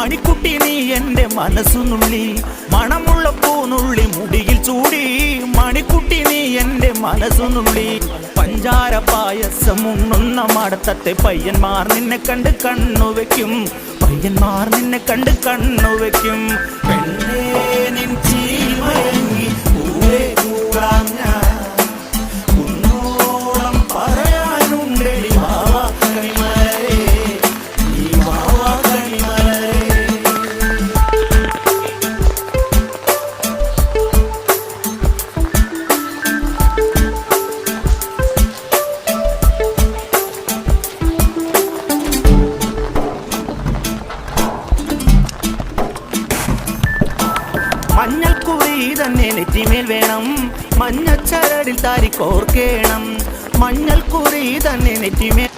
മണിക്കുട്ടി നീ എൻ്റെ മനസ്സുനുള്ളി, മണമുള്ള പൂനുള്ളി മുടിയിൽ ചൂടി. മണിക്കുട്ടി നീ എൻ്റെ മനസ്സുനുള്ളി, പഞ്ചാര പായസം ഉണ്ണുന്ന മടത്തത്തെ പയ്യന്മാർ നിന്നെ കണ്ട് കണ്ണുവെക്കും, പയ്യന്മാർ നിന്നെ കണ്ട് കണ്ണുവെക്കും. പെണ്ണേ നിൻ ചീമയങ്ങി കൂടെ കൂടാം ഞാൻ, കുന്നോളം പറയാനുണ്ടെടി വാവാ കണിമലരേ, നീ വാവാ കണിമലരേ. മഞ്ഞൾക്കുറി തന്നെ നെറ്റിമേൽ വേണം, മഞ്ഞച്ചരടിൽ താരിക്കോർക്കേണം. മഞ്ഞൾക്കുറി തന്നെ നെറ്റിമേൽ.